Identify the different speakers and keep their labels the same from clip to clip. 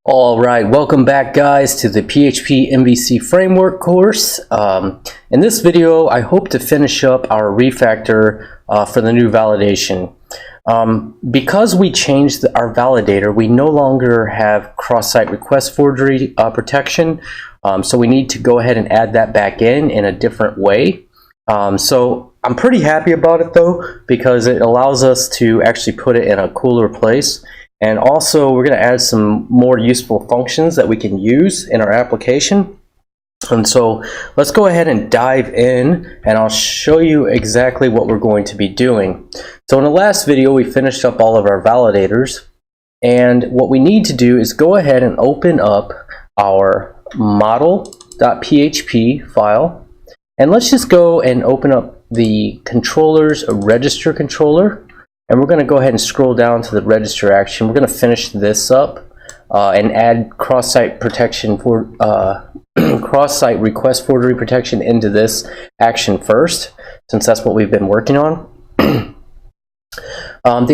Speaker 1: All right, welcome back guys to the PHP MVC Framework course. In this video, I hope to finish up our refactor for the new validation. Because we changed our validator, we no longer have cross-site request forgery protection, so we need to go ahead and add that back in a different way. So I'm pretty happy about it though, because it allows us to actually put it in a cooler place. And also we're going to add some more useful functions that we can use in our application. And so let's go ahead and dive in, and I'll show you exactly what we're going to be doing. So in the last video we finished up all of our validators, and what we need to do is go ahead and open up our model.php file, and let's just go and open up the controller's register controller. And we're going to go ahead and scroll down to the register action. We're going to finish this up and add cross-site protection for cross-site request forgery protection into this action first, since that's what we've been working on. The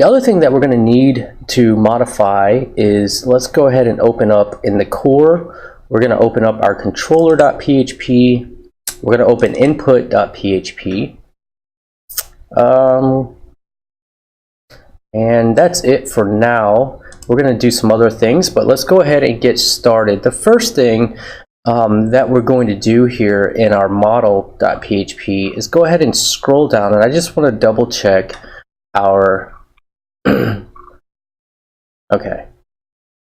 Speaker 1: other thing that we're going to need to modify is, let's go ahead and open up in the core. We're going to open up our controller.php. We're going to open input.php. And that's it for now. We're going to do some other things, but let's go ahead and get started. The first thing that we're going to do here in our model.php is go ahead and scroll down, and I just want to double check our okay.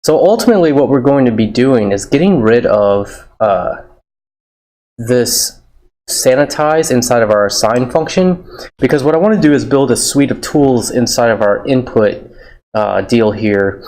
Speaker 1: So ultimately what we're going to be doing is getting rid of this sanitize inside of our assign function, because what I want to do is build a suite of tools inside of our input deal here,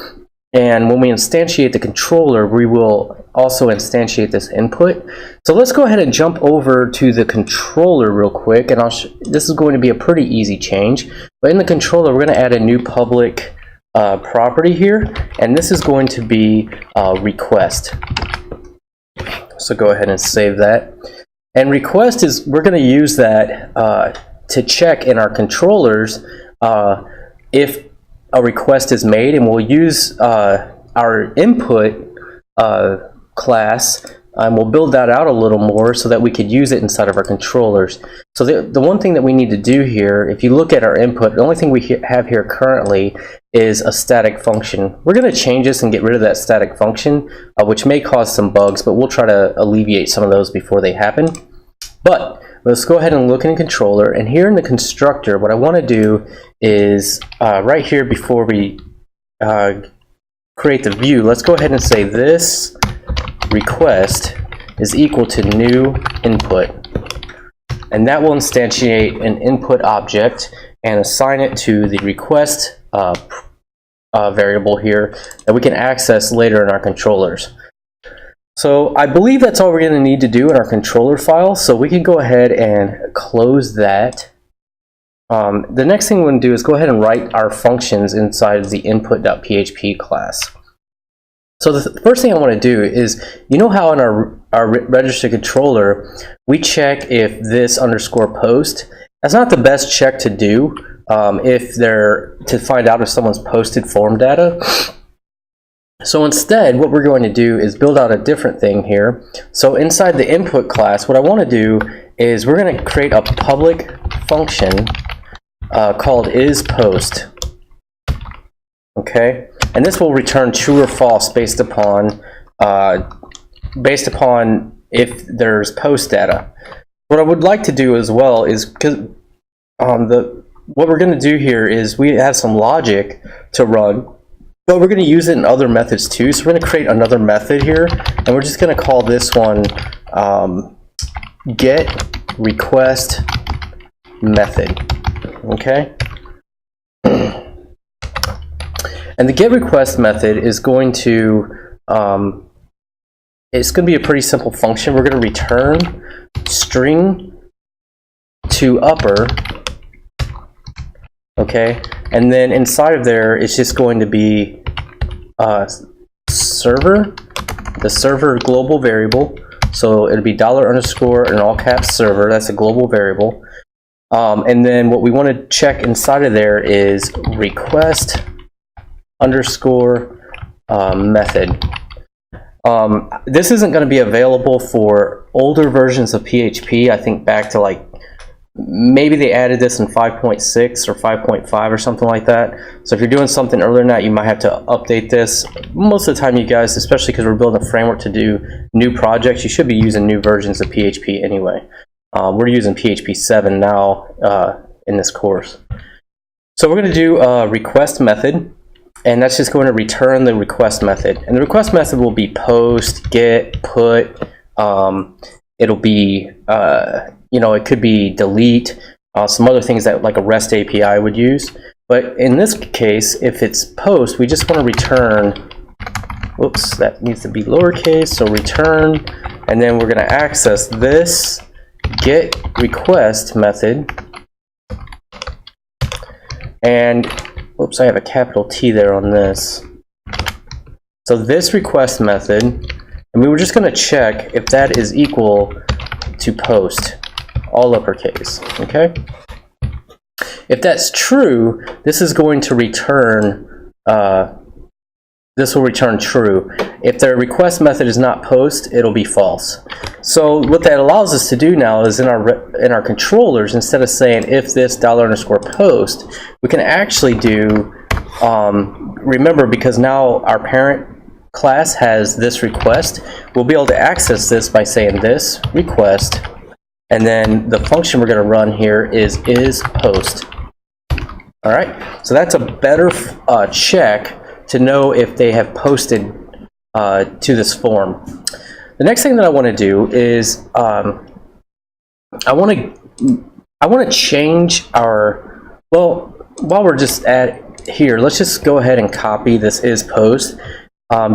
Speaker 1: and when we instantiate the controller we will also instantiate this input. So let's go ahead and jump over to the controller real quick, and this is going to be a pretty easy change. But in the controller we're going to add a new public property here, and this is going to be request. So go ahead and save that. And request is, we're going to use that to check in our controllers if a request is made, and we'll use our input class, and we'll build that out a little more so that we could use it inside of our controllers. So the one thing that we need to do here, if you look at our input, the only thing we have here currently is a static function. We're going to change this and get rid of that static function, which may cause some bugs, but we'll try to alleviate some of those before they happen. But let's go ahead and look in the controller, and here in the constructor what I want to do is right here before we create the view, let's go ahead and say this request is equal to new input, and that will instantiate an input object and assign it to the request variable here that we can access later in our controllers. So I believe that's all we're going to need to do in our controller file, so we can go ahead and close that. The next thing we're going to do is go ahead and write our functions inside of the input.php class. So the first thing I want to do is, you know how in our register controller we check if this underscore post, that's not the best check to do to find out if someone's posted form data. So instead what we're going to do is build out a different thing here. So inside the input class, what I want to do is we're going to create a public function called isPost. Okay, and this will return true or false based upon if there's post data. What I would like to do as well is, because what we're going to do here is we have some logic to run, but we're going to use it in other methods too. So we're going to create another method here, and we're just going to call this one get request method. Okay, and the get request method is going to it's going to be a pretty simple function. We're going to return string to upper. Okay, and then inside of there it's just going to be server, the server global variable. So it'll be $_ in all caps server, that's a global variable. And then what we want to check inside of there is request _ method. This isn't going to be available for older versions of PHP. I think back to like maybe they added this in 5.6 or 5.5 or something like that. So if you're doing something earlier than that, you might have to update this. Most of the time, you guys, especially because we're building a framework to do new projects, you should be using new versions of PHP anyway. We're using PHP 7 now in this course. So we're going to do a request method, and that's just going to return the request method. And the request method will be post, get, put. It'll be you know, it could be delete, some other things that like a REST API would use. But in this case, if it's post, we just want to return, whoops, that needs to be lowercase, so return, and then we're going to access this get request method. And, whoops, I have a capital T there on this. So this request method, and we were just going to check if that is equal to post, all uppercase, okay? If that's true, this is going to return, this will return true. If the request method is not post, it'll be false. So what that allows us to do now is in our controllers, instead of saying if this $_post, we can actually do, remember, because now our parent class has this request, we'll be able to access this by saying this request, and then the function we're going to run here is post. All right, so that's a better check to know if they have posted to this form. The next thing that I want to do is I want to change our, well, while we're just at here, let's just go ahead and copy this is post.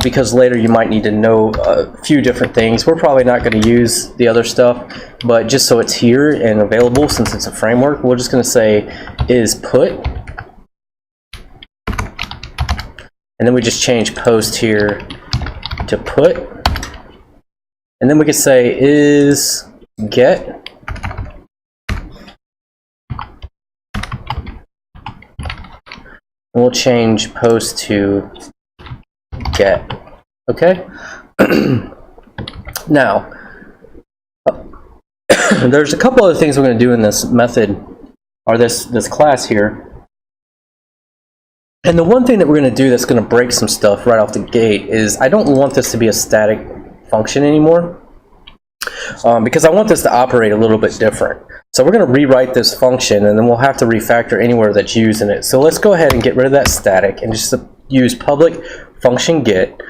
Speaker 1: Because later you might need to know a few different things. We're probably not going to use the other stuff, but just so it's here and available since it's a framework, we're just going to say is put, and then we just change post here to put, and then we could say is get, and we'll change post to get. Okay. Now there's a couple other things we're going to do in this method, or this class here. And the one thing that we're going to do that's going to break some stuff right off the gate is I don't want this to be a static function anymore, because I want this to operate a little bit different. So we're going to rewrite this function, and then we'll have to refactor anywhere that's used in it. So let's go ahead and get rid of that static and just use public function get.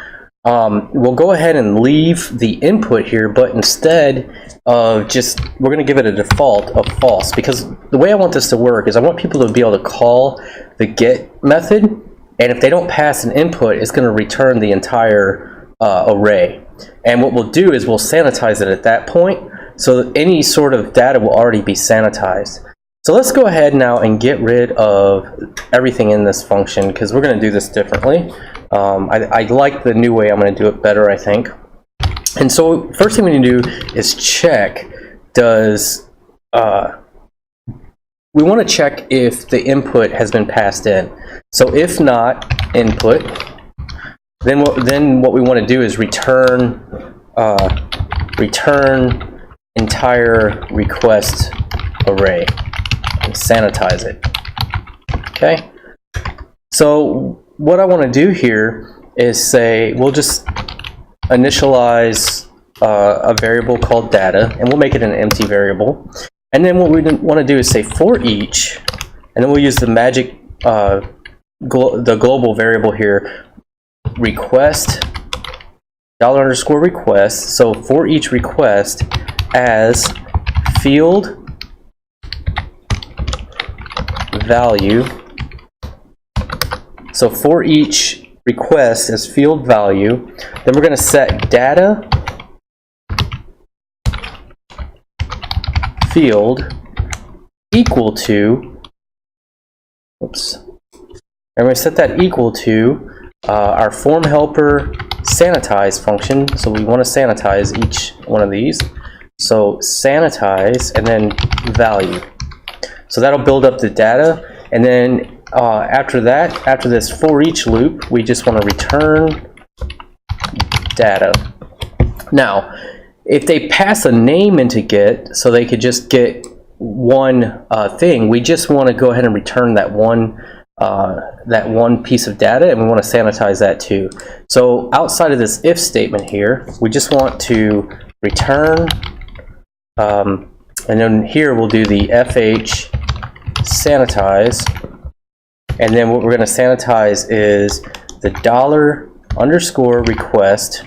Speaker 1: We'll go ahead and leave the input here, but instead of just, we're going to give it a default of false, because the way I want this to work is I want people to be able to call the get method, and if they don't pass an input, it's going to return the entire array. And what we'll do is we'll sanitize it at that point, so that any sort of data will already be sanitized. So let's go ahead now and get rid of everything in this function, because we're going to do this differently. I like the new way. I'm going to do it better, I think. And so first thing we need to do is check, does, we want to check if the input has been passed in. So if not input, then what we want to do is return entire request array and sanitize it. Okay. So what I want to do here is say we'll just initialize a variable called data, and we'll make it an empty variable. And then what we want to do is say for each, and then we'll use the magic the global variable here, request $_request. So for each request as field value. So for each request as field value, then we're going to set data field equal to, oops, and we're going to set that equal to our form helper sanitize function. So we want to sanitize each one of these. So sanitize and then value. So that'll build up the data, and then after that, after this for each loop, we just want to return data. Now, if they pass a name into get, so they could just get one thing, we just want to go ahead and return that one piece of data, and we want to sanitize that too. So outside of this if statement here, we just want to return, and then here we'll do the fh sanitize, and then what we're going to sanitize is the $_request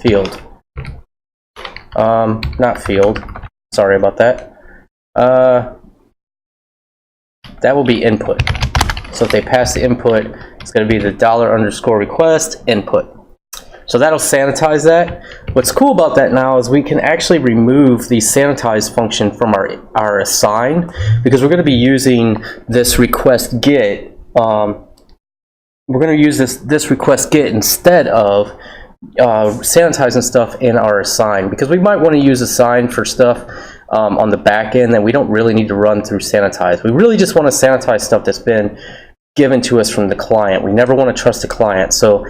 Speaker 1: field. Not field, sorry about that. That will be input. So if they pass the input, it's going to be the $_request input. So that'll sanitize that. What's cool about that now is we can actually remove the sanitize function from our assign, because we're going to be using this request get. We're going to use this request get instead of sanitizing stuff in our assign, because we might want to use assign for stuff on the back end that we don't really need to run through sanitize. We really just want to sanitize stuff that's been given to us from the client. We never want to trust the client. So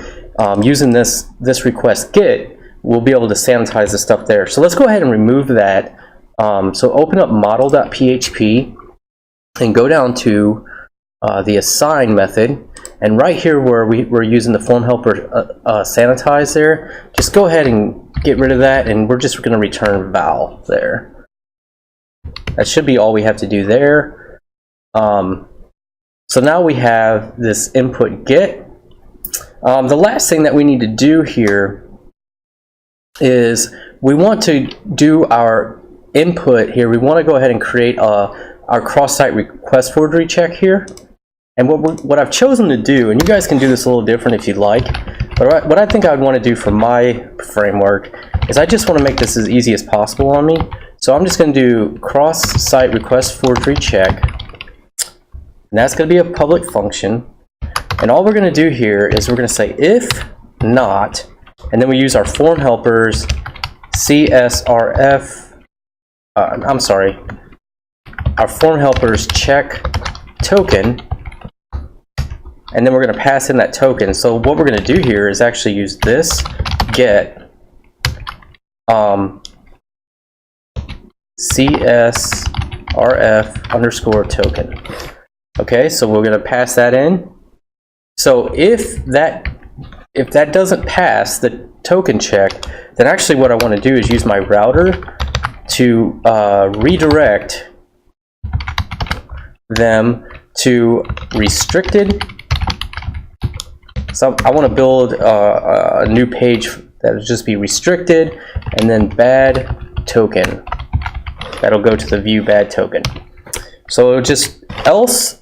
Speaker 1: using this request get, we'll be able to sanitize the stuff there. So let's go ahead and remove that. So open up model.php and go down to the assign method, and right here where we're using the form helper sanitize there, just go ahead and get rid of that, and we're just going to return val there. That should be all we have to do there. So now we have this input get. The last thing that we need to do here is we want to do our input here. We want to go ahead and create our cross-site request forgery check here. And what I've chosen to do, and you guys can do this a little different if you'd like, but what I think I would want to do for my framework is I just want to make this as easy as possible on me. So I'm just going to do cross-site request forgery check, and that's going to be a public function. And all we're going to do here is we're going to say if not, and then we use our form helpers CSRF, our form helpers check token, and then we're going to pass in that token. So what we're going to do here is actually use this get CSRF_token. Okay, so we're going to pass that in. So if that doesn't pass the token check, then actually what I want to do is use my router to redirect them to restricted. So I want to build a new page that will just be restricted, and then bad token. That'll go to the view bad token. So just else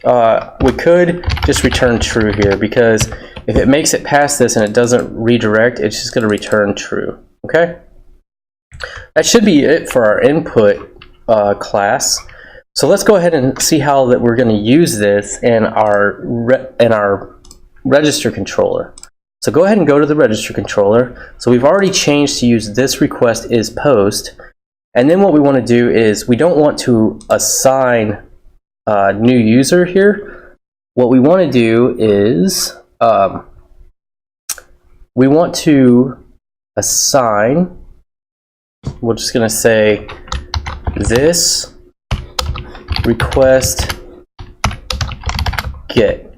Speaker 1: we could just return true here, because if it makes it past this and it doesn't redirect, it's just going to return true. Okay, that should be it for our input class. So let's go ahead and see how that we're going to use this in our register controller. So go ahead and go to the register controller. So we've already changed to use this request is post, and then what we want to do is we don't want to assign new user here. What we want to do is we want to assign, we're just going to say this request get.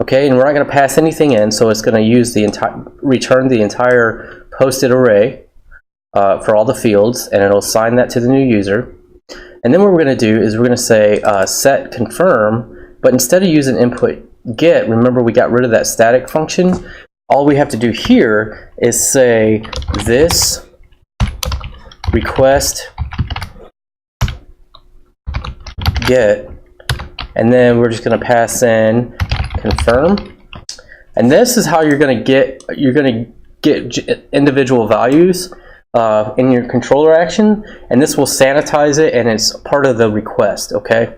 Speaker 1: Okay, and we're not going to pass anything in, so it's going to use the return the entire posted array for all the fields, and it'll assign that to the new user. And then what we're going to do is we're going to say set confirm, but instead of using input get, remember we got rid of that static function. All we have to do here is say this request get, and then we're just going to pass in confirm. And this is how you're going to get individual values in your controller action, and this will sanitize it, and it's part of the request. Okay,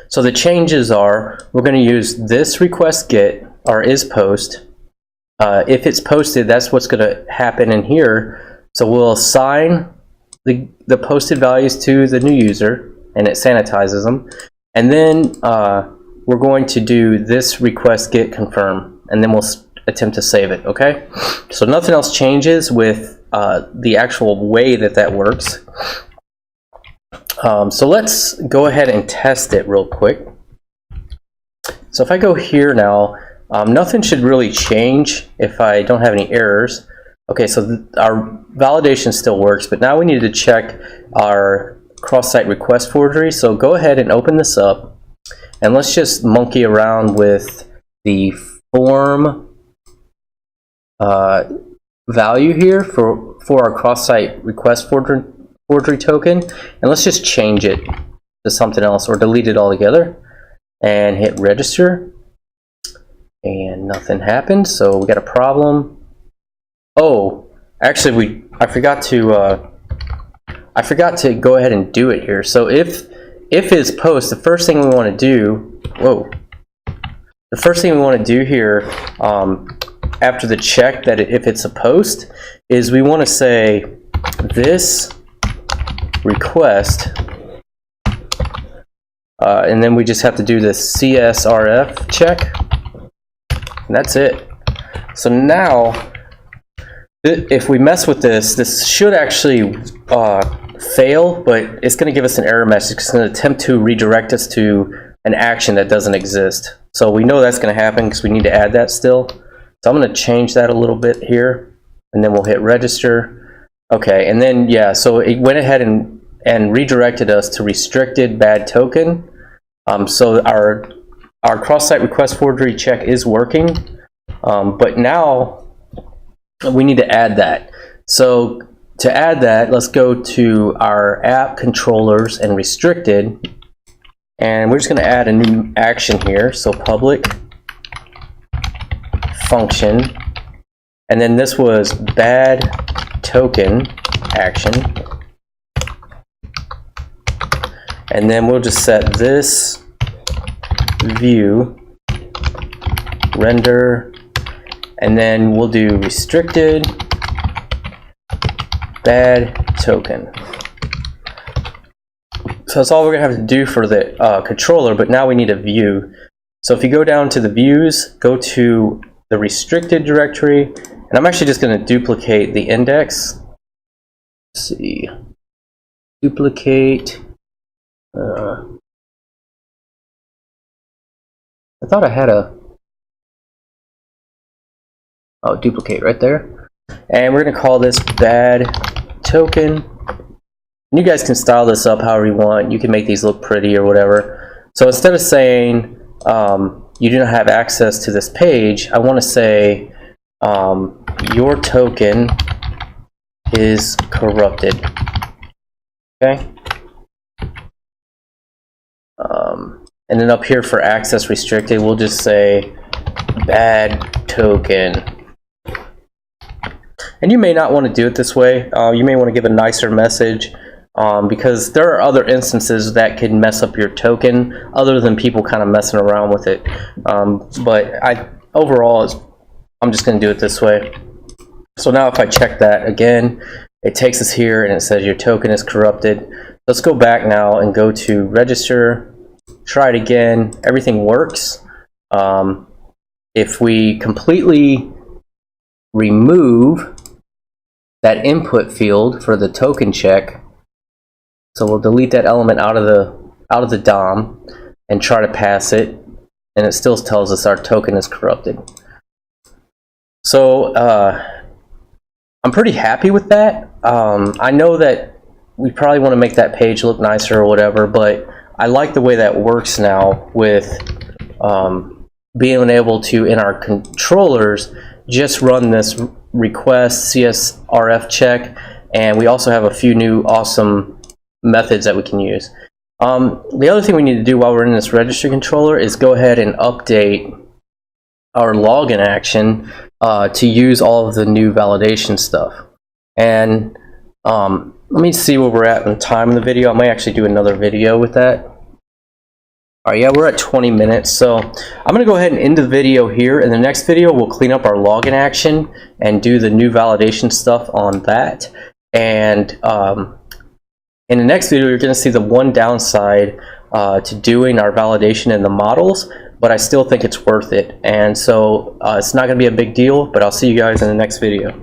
Speaker 1: so the changes are we're going to use this request get or is post. If it's posted, that's what's going to happen in here. So we'll assign the posted values to the new user, and it sanitizes them. And then we're going to do this request get confirm, and then we'll attempt to save it. Okay, so nothing else changes with the actual way that works. So let's go ahead and test it real quick. So if I go here now, nothing should really change if I don't have any errors. Okay, so our validation still works, but now we need to check our cross-site request forgery. So go ahead and open this up, and let's just monkey around with the form value here for our cross-site request forgery token, and let's just change it to something else or delete it altogether, and hit register, and nothing happened. So we got a problem. Oh, actually, I forgot to go ahead and do it here. So if is post, the first thing we want to do, the first thing we want to do here after the check that if it's a post is we want to say this request, and then we just have to do the CSRF check, and that's it. So now, if we mess with this, this should actually fail, but it's going to give us an error message. It's going to attempt to redirect us to an action that doesn't exist. So we know that's going to happen because we need to add that still. So I'm going to change that a little bit here, and then we'll hit register. Okay, and then yeah, so it went ahead and redirected us to restricted bad token. So our cross-site request forgery check is working, but now we need to add that. So to add that, let's go to our app controllers and restricted, and we're just going to add a new action here. So public function, and then this was bad token action, and then we'll just set this view render, and then we'll do restricted bad token. So that's all we're gonna have to do for the controller, but now we need a view. So if you go down to the views, go to the restricted directory, and I'm actually just going to duplicate the index. Let's see, duplicate. I thought I had duplicate right there, and we're going to call this bad token. And you guys can style this up however you want. You can make these look pretty or whatever. So instead of saying you do not have access to this page, I want to say your token is corrupted. Okay. And then up here for access restricted, we'll just say bad token. And you may not want to do it this way. You may want to give a nicer message, because there are other instances that can mess up your token other than people kind of messing around with it. But overall, I'm just going to do it this way. So now if I check that again, it takes us here and it says your token is corrupted. Let's go back now and go to register, try it again. Everything works. If we completely remove that input field for the token check, so we'll delete that element out of the DOM and try to pass it, and it still tells us our token is corrupted. So I'm pretty happy with that. I know that we probably want to make that page look nicer or whatever, but I like the way that works now with being able to, in our controllers, just run this request CSRF check, and we also have a few new awesome methods that we can use. The other thing we need to do while we're in this register controller is go ahead and update our login action to use all of the new validation stuff. And let me see where we're at in time in the video. I might actually do another video with that. Alright, yeah, we're at 20 minutes, so I'm going to go ahead and end the video here. In the next video, we'll clean up our login action and do the new validation stuff on that. And in the next video, you're going to see the one downside to doing our validation in the models, but I still think it's worth it. And so it's not going to be a big deal, but I'll see you guys in the next video.